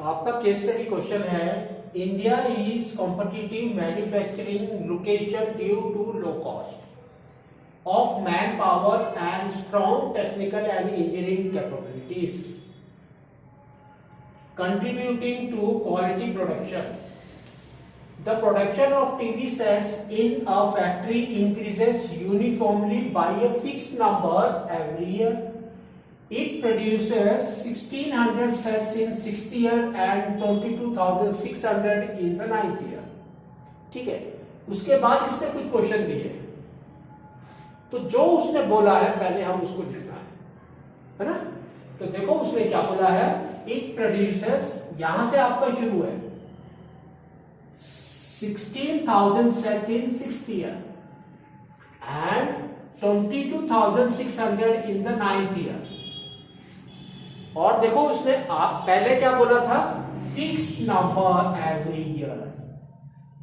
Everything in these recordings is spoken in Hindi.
आपका केस स्टडी क्वेश्चन है, India is competitive manufacturing location due to low cost of man power and strong technical and engineering capabilities contributing to quality production. The production of TV sets in a factory increases uniformly by a fixed number every year. It produces 1600 sets in 6th year and 22,600 in the 9th year. ठीक है, उसके बाद इसने कुछ क्वेश्चन दिए, तो जो उसने बोला है पहले हम उसको लिखना है ना। तो देखो उसने क्या बोला है, इट प्रोड्यूसेस, यहां से आपका शुरू है 16,000 set in 6th year and 22,600 in the 9th year. और देखो उसने आप पहले क्या बोला था, fixed number every year.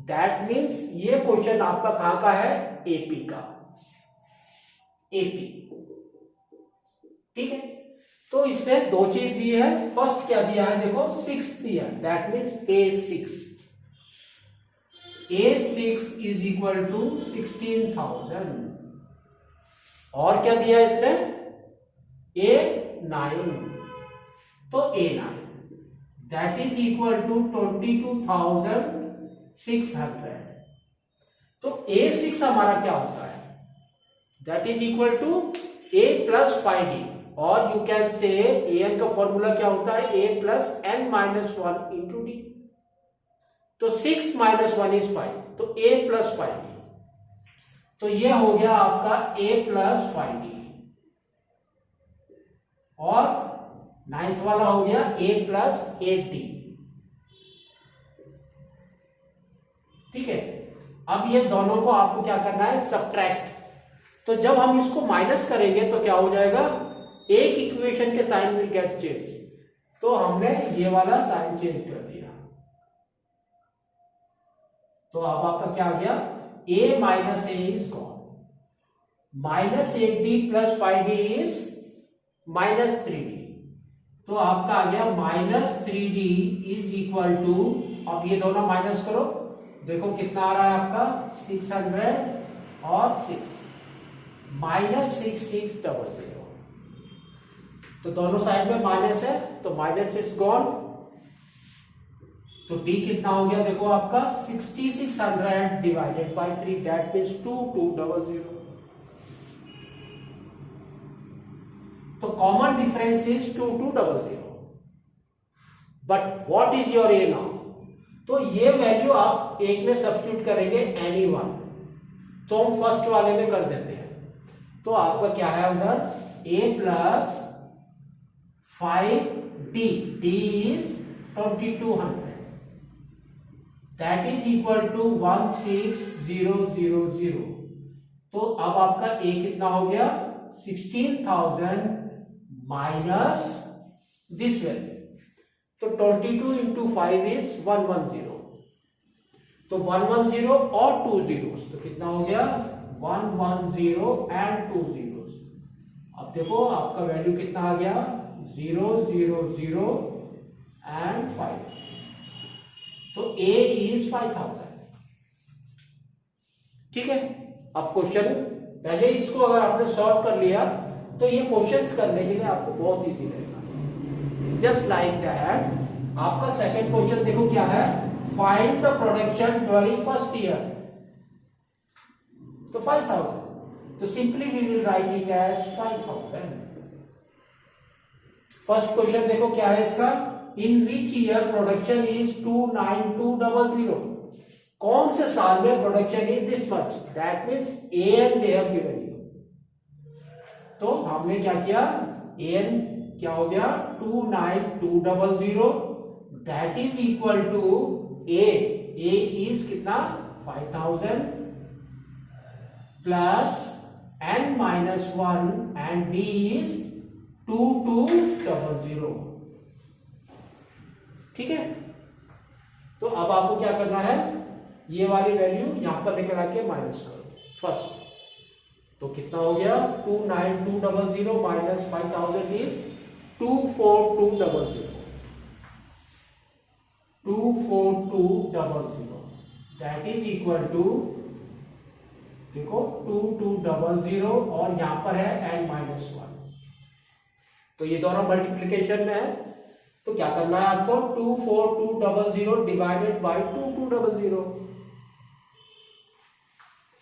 That means ये क्वेश्चन आपका कहां का है, एपी का, एपी। ठीक है, तो इसने दो चीज दी है। फर्स्ट क्या दिया है, देखो 6th year, that means A6 is equal to 16,000। और क्या दिया है इसने, A9, तो A9 that is equal to 22,600। तो A6 हमारा क्या होता है, that is equal to A plus 5D, और यू कैन से an का फॉर्मूला क्या होता है, a plus n minus 1 into D. तो 6 माइनस 1 इज 5, तो a प्लस 5d, तो ये हो गया आपका a प्लस 5d। और 9th वाला हो गया a प्लस 8d। ठीक है, अब ये दोनों को आपको क्या करना है, सब्ट्रैक्ट। तो जब हम इसको माइनस करेंगे तो क्या हो जाएगा, एक इक्वेशन के साइन विल गेट चेंज। तो हमने ये वाला साइन चेंज कर दिया, तो अब आपका क्या आ गया, a minus A is gone, minus 8d plus 5d is minus 3d। तो आपका आ गया minus 3d is equal to, अब ये दोनों माइनस करो, देखो कितना आ रहा है आपका 600 और 6 माइनस 6600। तो दोनों साइड में माइनस है, तो माइनस इज गॉन। तो d कितना हो गया, देखो आपका 6600 डिवाइडेड बाय 3, दैट मीन्स 2200। तो common difference is 2200। But what is your a now, तो ये वैल्यू आप एक में सब्स्टिट्यूट करेंगे एनी वन, तो हम फर्स्ट वाले में कर देते हैं। तो आपका क्या है उधर, a plus 5d, d is 2200, that is equal to 16000। तो अब आपका a कितना हो गया, 16,000 माइनस दिस वैल्यू, तो 22 इंटू 5 इज 110। तो 110 और 2 zeros, तो कितना हो गया 110 एंड 2 zeros। अब देखो आपका वैल्यू कितना आ गया, 0 0 0 एंड 5। तो a इज 5000। ठीक है, अब क्वेश्चन पहले इसको अगर आपने सॉल्व कर लिया तो ये क्वेश्चंस करने के लिए आपको बहुत इजी रहेगा। जस्ट लाइक दैट आपका सेकंड क्वेश्चन देखो क्या है, find the production during first year. तो 5000, तो simply we will write it as 5000। First question देखो क्या है इसका, in which year production is 29200। कौन से साल में production is this much, that means an they have given you. तो हमने क्या किया, an क्या हो गया 29200, that is equal to a is कितना 5000 plus n minus 1 and d is 2200। ठीक है, तो अब आपको क्या करना है, ये वाली वैल्यू यहां पर लेकर आके माइनस करो फर्स्ट। तो कितना हो गया 29200 minus 5000 is 24200। 24200 that is equal to, देखो 2200 और यहां पर है n-1, तो ये दोनों मल्टीप्लिकेशन में है, तो क्या करना है आपको 24200 डिवाइडेड बाई 2200,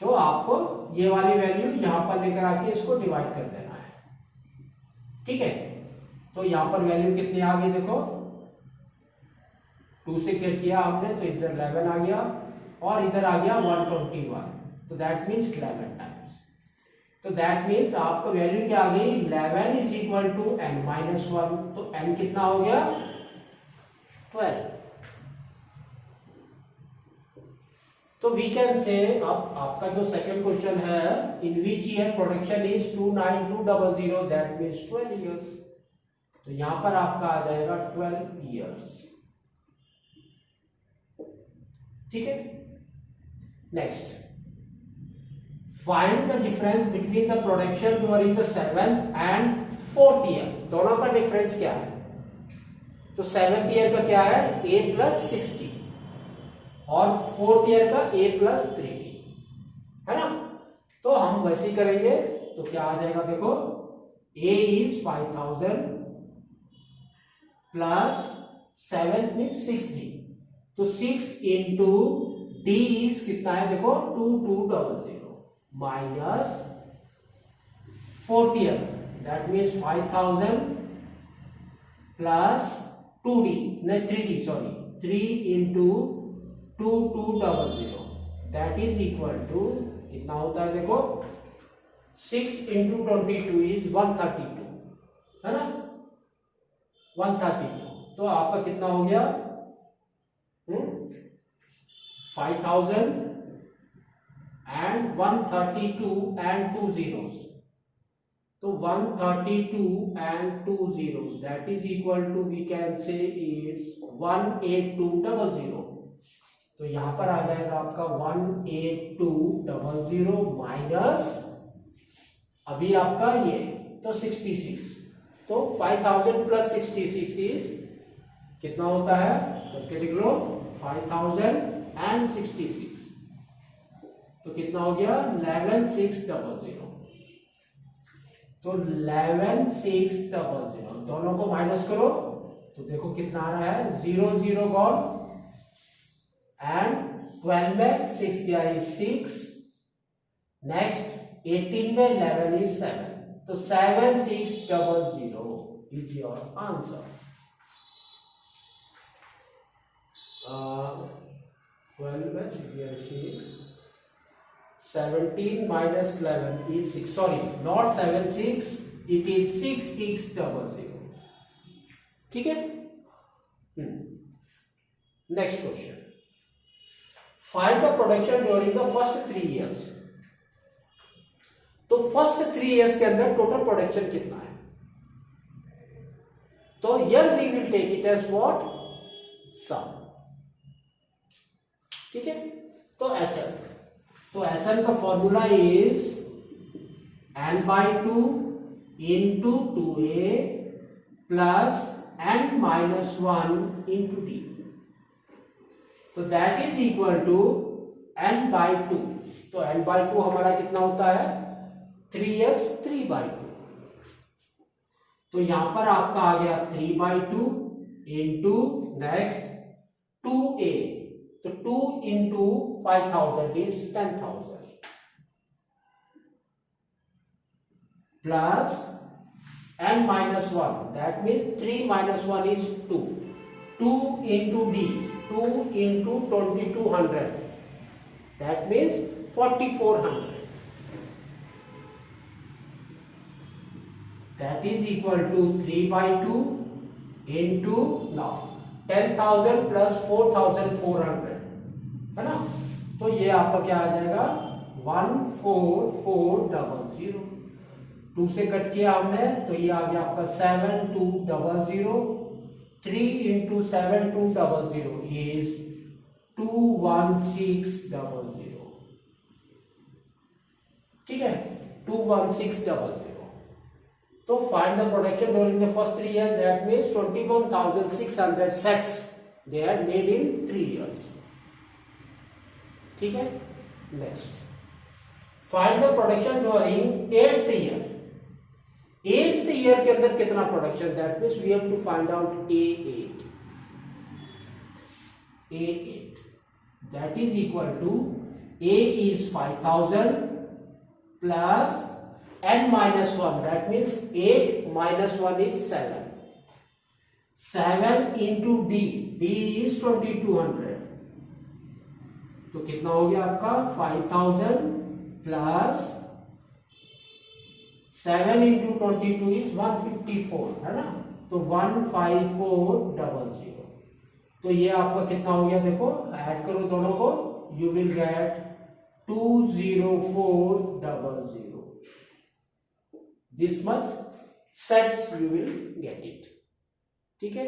तो आपको ये वाली वैल्यू यहां पर लेकर आके इसको डिवाइड कर देना है, ठीक है। तो यहां पर वैल्यू कितनी आ गई, देखो 2 से क्या किया हमने, तो इधर 11 आ गया और इधर आ गया 121, तो दैट मीन्स 11 टाइम्स, तो दैट मीन्स आपको वैल्यू क्या आ गई 11 इज इक्वल टू n-1, तो n कितना हो गया 12। तो वी कैन से, अब आपका जो सेकंड क्वेश्चन है, in which year production is 29200 that means 12 years, तो यहां पर आपका आ जाएगा 12 इयर्स, ठीक है। Next, find the difference between the production during the 7th and 4th year, दोनों का डिफरेंस क्या है, तो 7th ईयर का क्या है a+60 और 4th ईयर का a+3, है ना। तो हम वैसे ही करेंगे, तो क्या आ जाएगा, देखो a इज 5000 प्लस 7 मीन्स 60, तो 6 इंटू d इज कितना है, देखो 2200 minus 4th year that means 5000 plus 2d, नहीं 3d sorry, 3 into 2200 that is equal to कितना होता है, देखो 6 इंटू 22 इज 132, है ना 132, तो आपका कितना हो गया 5000 and 132 and 2 zeros, तो 132 and 2 zeros that is equal to, we can say it's 18200, तो यहां पर आ जाएगा आपका 18200 माइनस अभी आपका ये तो 66, तो 5000 प्लस 66 इज कितना होता है, करके लिख लो 5066, तो कितना हो गया 11600, तो 11600 दोनों को माइनस करो, तो देखो कितना आ रहा है 0 0 गॉन एंड 12 में 6 गया इज 6, नेक्स्ट 18 में 11 इज 7, तो 7600 इज योर आंसर। 12 में 6 गया 6, 17 minus 11 is 6, sorry not 76, it is 6600, ठीक है। Next question, find the production during the first 3 years, तो फर्स्ट 3 इयर्स के अंदर टोटल प्रोडक्शन कितना है, तो here we will take it as what sum, ठीक है। तो SN, तो SN का formula is n/2 into 2a plus n-1 into d, तो that is equal to n/2, तो n/2 हमारा कितना होता है 3s 3/2, तो यहां पर आपका आ गया 3/2 इंटू नेक्स्ट 2a, तो 2 into 5000 is 10,000 plus n-1 that means 3 minus 1 is 2, 2 into d, 2 into 2200 that means 4400, that is equal to 3/2 into now 10,000 plus 4,400, है ना, तो ये आपका क्या आ जाएगा 14400, 2 से कट किया हमने, तो ये आ गया आपका 7200, 3 इंटू 7200 इज 21600, ठीक है 21600, तो find the production during the first 3 years, that means 21,600 sets they had made in 3 years. ठीक है, next find the production during 8th year. 8th year के अंदर कितना production, that means we have to find out A8. A8 that is equal to A is 5000 plus n minus 1, that means 8 minus 1 is 7. 7 into D, D is 2200. तो कितना हो गया आपका 5000 प्लस 7 into 22 is 154, है ना, तो 15400. तो ये आपका कितना हो गया, देखो ऐड करो दोनों को, you will get 20400. This much sets you will get it. ठीक है.